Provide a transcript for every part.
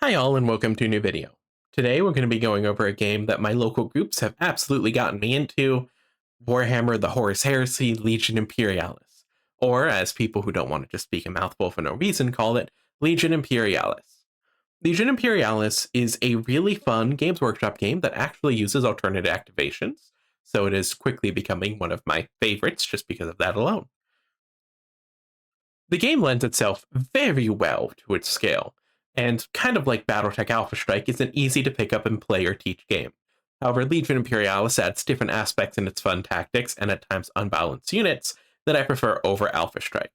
Hi all and welcome to a new video. Today we're going to be going over a game that my local groups have absolutely gotten me into, Warhammer the Horus Heresy Legion Imperialis, or as people who don't want to just speak a mouthful for no reason call it, Legion Imperialis. Legion Imperialis is a really fun Games Workshop game that actually uses alternate activations, so it is quickly becoming one of my favorites just because of that alone. The game lends itself very well to its scale, and kind of like Battletech Alpha Strike, is an easy to pick up and play or teach game. However, Legion Imperialis adds different aspects in its fun tactics and at times unbalanced units that I prefer over Alpha Strike.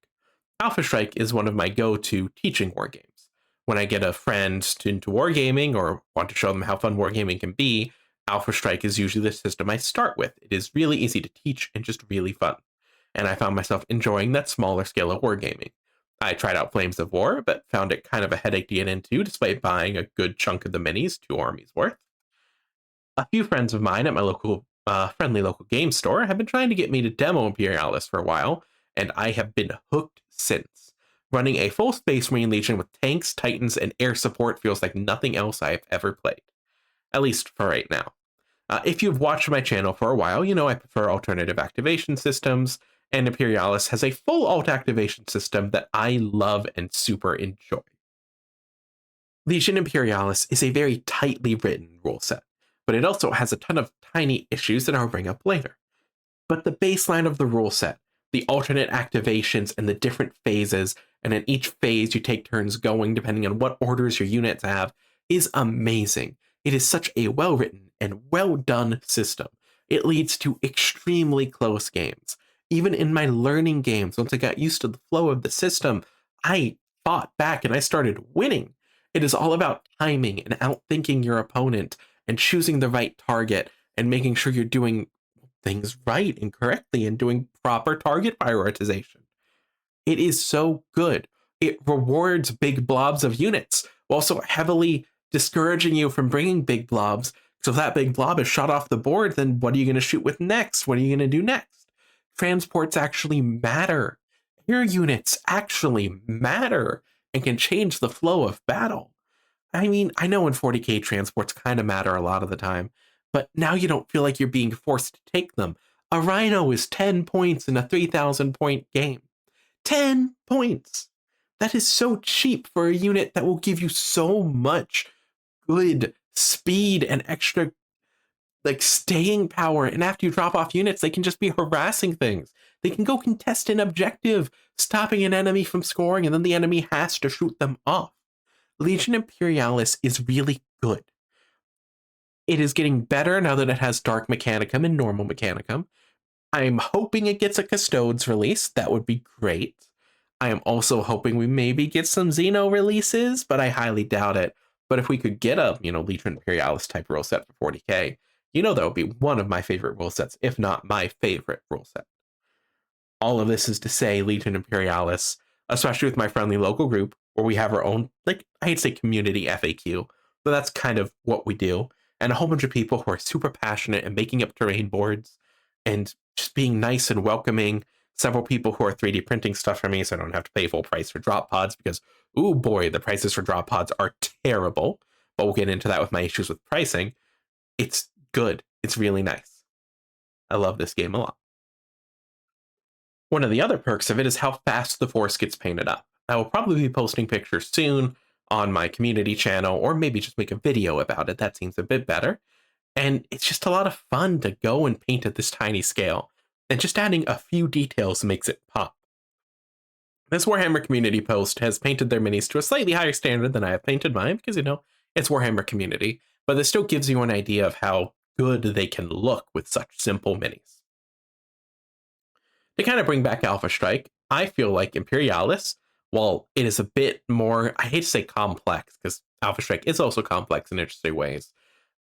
Alpha Strike is one of my go-to teaching war games. When I get a friend into wargaming or want to show them how fun wargaming can be, Alpha Strike is usually the system I start with. It is really easy to teach and just really fun, and I found myself enjoying that smaller scale of wargaming. I tried out Flames of War, but found it kind of a headache to get into despite buying a good chunk of the minis, 2 armies worth. A few friends of mine at my local friendly local game store have been trying to get me to demo Imperialis for a while, and I have been hooked since. Running a full Space Marine Legion with tanks, titans, and air support feels like nothing else I've ever played. At least for right now. If you've watched my channel for a while, you know I prefer alternative activation systems, and Imperialis has a full alt activation system that I love and super enjoy. Legion Imperialis is a very tightly written rule set, but it also has a ton of tiny issues that I'll bring up later. But the baseline of the rule set, the alternate activations and the different phases, and in each phase you take turns going depending on what orders your units have, is amazing. It is such a well-written and well-done system. It leads to extremely close games. Even in my learning games, once I got used to the flow of the system, I fought back and I started winning. It is all about timing and outthinking your opponent and choosing the right target and making sure you're doing things right and correctly and doing proper target prioritization. It is so good. It rewards big blobs of units while also heavily discouraging you from bringing big blobs. So if that big blob is shot off the board, then what are you going to shoot with next? What are you going to do next? Transports actually matter. Air units actually matter and can change the flow of battle. I mean, I know in 40k transports kind of matter a lot of the time, but now you don't feel like you're being forced to take them. A Rhino is 10 points in a 3,000 point game. 10 points! That is so cheap for a unit that will give you so much good speed and extra staying power, and after you drop off units, they can just be harassing things. They can go contest an objective, stopping an enemy from scoring, and then the enemy has to shoot them off. Legion Imperialis is really good. It is getting better now that it has Dark Mechanicum and Normal Mechanicum. I'm hoping it gets a Custodes release. That would be great. I am also hoping we maybe get some Xeno releases, but I highly doubt it. But if we could get a, Legion Imperialis type rule set for 40k, that would be one of my favorite rule sets, if not my favorite rule set. All of this is to say Legion Imperialis, especially with my friendly local group, where we have our own, I hate to say community FAQ, but that's kind of what we do. And a whole bunch of people who are super passionate and making up terrain boards and just being nice and welcoming. Several people who are 3D printing stuff for me so I don't have to pay full price for drop pods because, ooh boy, the prices for drop pods are terrible. But we'll get into that with my issues with pricing. It's good. It's really nice. I love this game a lot. One of the other perks of it is how fast the force gets painted up. I will probably be posting pictures soon on my community channel, or maybe just make a video about it. That seems a bit better. And it's just a lot of fun to go and paint at this tiny scale. And just adding a few details makes it pop. This Warhammer community post has painted their minis to a slightly higher standard than I have painted mine, because, it's Warhammer community. But this still gives you an idea of how good they can look with such simple minis. To kind of bring back Alpha Strike, I feel like Imperialis, while it is a bit more, I hate to say complex, because Alpha Strike is also complex in interesting ways,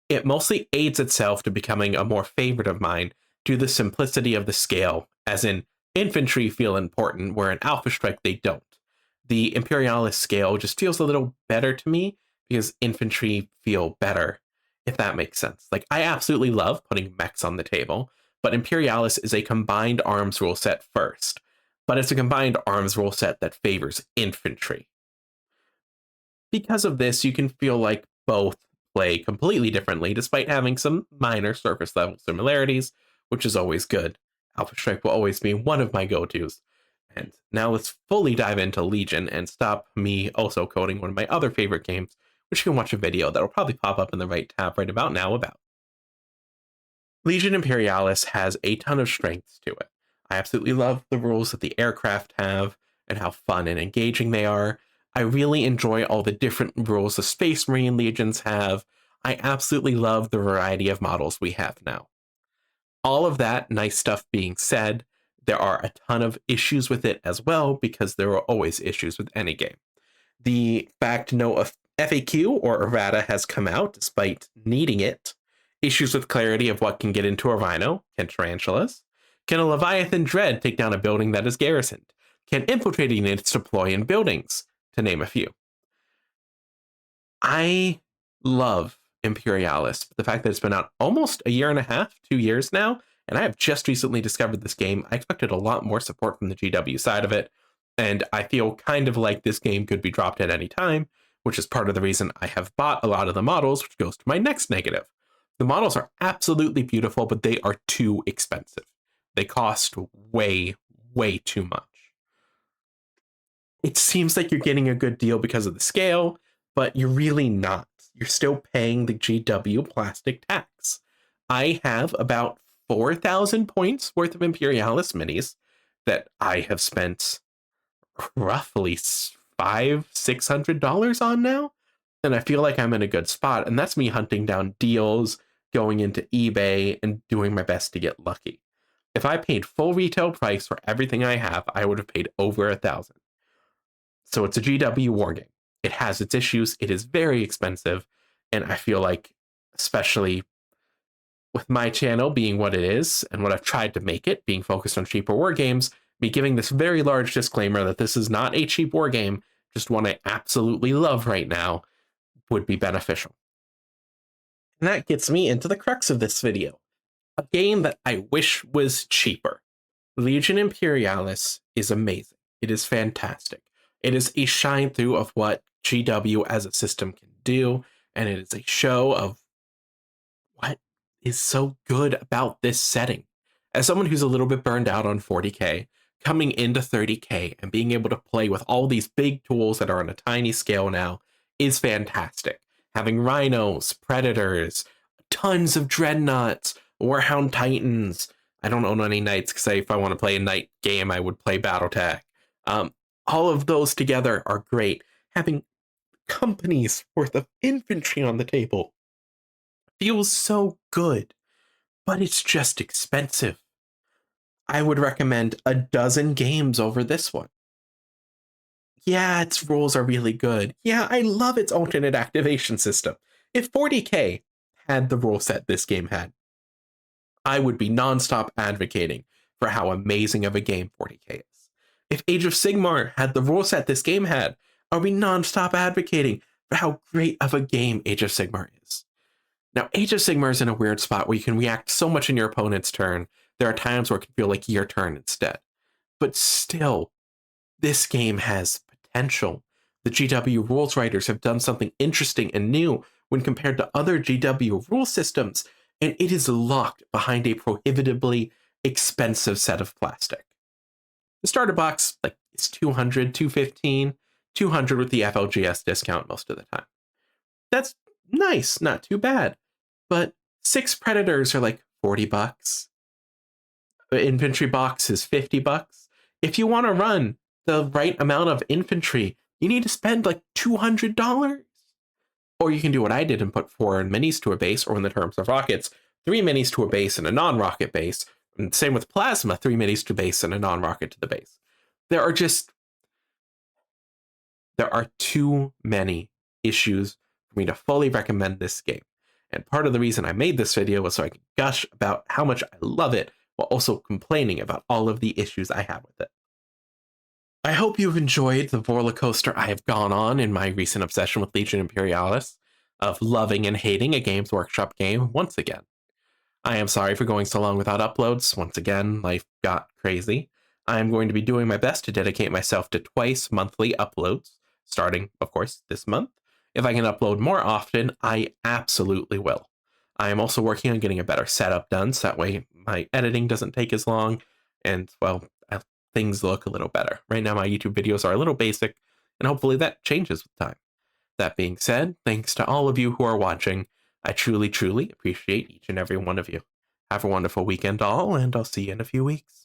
it mostly aids itself to becoming a more favorite of mine due to the simplicity of the scale, as in infantry feel important, where in Alpha Strike they don't. The Imperialis scale just feels a little better to me because infantry feel better, if that makes sense. I absolutely love putting mechs on the table, but Imperialis is a combined arms rule set first, but it's a combined arms rule set that favors infantry. Because of this, you can feel like both play completely differently, despite having some minor surface level similarities, which is always good. Alpha Strike will always be one of my go-tos. And now let's fully dive into Legion and stop me also coding one of my other favorite games, which you can watch a video that'll probably pop up in the right tab right about now about. Legion Imperialis has a ton of strengths to it. I absolutely love the rules that the aircraft have and how fun and engaging they are. I really enjoy all the different rules the Space Marine Legions have. I absolutely love the variety of models we have now. All of that nice stuff being said, there are a ton of issues with it as well, because there are always issues with any game. The fact no FAQ or errata has come out despite needing it. Issues with clarity of what can get into a rhino. Can tarantulas? Can a Leviathan Dread take down a building that is garrisoned? Can infiltrating units deploy in buildings? To name a few. I love Imperialis, but the fact that it's been out almost a year and a half, 2 years now, and I have just recently discovered this game, I expected a lot more support from the GW side of it, and I feel kind of like this game could be dropped at any time, which is part of the reason I have bought a lot of the models, which goes to my next negative. The models are absolutely beautiful, but they are too expensive. They cost way, way too much. It seems like you're getting a good deal because of the scale, but you're really not. You're still paying the GW plastic tax. I have about 4,000 points worth of Imperialis minis that I have spent roughly $600 on now, and I feel like I'm in a good spot. And that's me hunting down deals, going into eBay, and doing my best to get lucky. If I paid full retail price for everything I have, I would have paid over 1,000. So it's a GW war game. It has its issues. It is very expensive. And I feel like, especially with my channel being what it is and what I've tried to make it, being focused on cheaper war games, me giving this very large disclaimer that this is not a cheap war game, just one I absolutely love right now, would be beneficial. And that gets me into the crux of this video. A game that I wish was cheaper. Legion Imperialis is amazing. It is fantastic. It is a shine through of what GW as a system can do, and it is a show of what is so good about this setting. As someone who's a little bit burned out on 40K, coming into 30K and being able to play with all these big tools that are on a tiny scale now is fantastic. Having rhinos, predators, tons of dreadnoughts, Warhound Titans. I don't own any knights because if I want to play a knight game, I would play Battletech. All of those together are great. Having companies worth of infantry on the table feels so good, but it's just expensive. I would recommend a dozen games over this one. Yeah, its rules are really good. Yeah, I love its alternate activation system. If 40K had the rule set this game had, I would be nonstop advocating for how amazing of a game 40K is. If Age of Sigmar had the rule set this game had, I would be nonstop advocating for how great of a game Age of Sigmar is. Now, Age of Sigmar is in a weird spot where you can react so much in your opponent's turn. There are times where it can feel like your turn instead. But still, this game has potential. The GW rules writers have done something interesting and new when compared to other GW rule systems, and it is locked behind a prohibitively expensive set of plastic. The starter box is $200, $215, $200 with the FLGS discount most of the time. That's nice, not too bad. But 6 predators are like $40. The infantry box is $50. If you want to run the right amount of infantry, you need to spend like $200. Or you can do what I did and put 4 minis to a base, or in the terms of rockets, 3 minis to a base and a non-rocket base. And same with plasma, 3 minis to base and a non-rocket to the base. There are too many issues for me to fully recommend this game. And part of the reason I made this video was so I could gush about how much I love it, while also complaining about all of the issues I have with it. I hope you've enjoyed the roller coaster I have gone on in my recent obsession with Legion Imperialis, of loving and hating a Games Workshop game once again. I am sorry for going so long without uploads. Once again, life got crazy. I am going to be doing my best to dedicate myself to twice monthly uploads, starting, of course, this month. If I can upload more often, I absolutely will. I am also working on getting a better setup done so that way my editing doesn't take as long and, well, things look a little better. Right now, my YouTube videos are a little basic, and hopefully that changes with time. That being said, thanks to all of you who are watching. I truly, truly appreciate each and every one of you. Have a wonderful weekend, all, and I'll see you in a few weeks.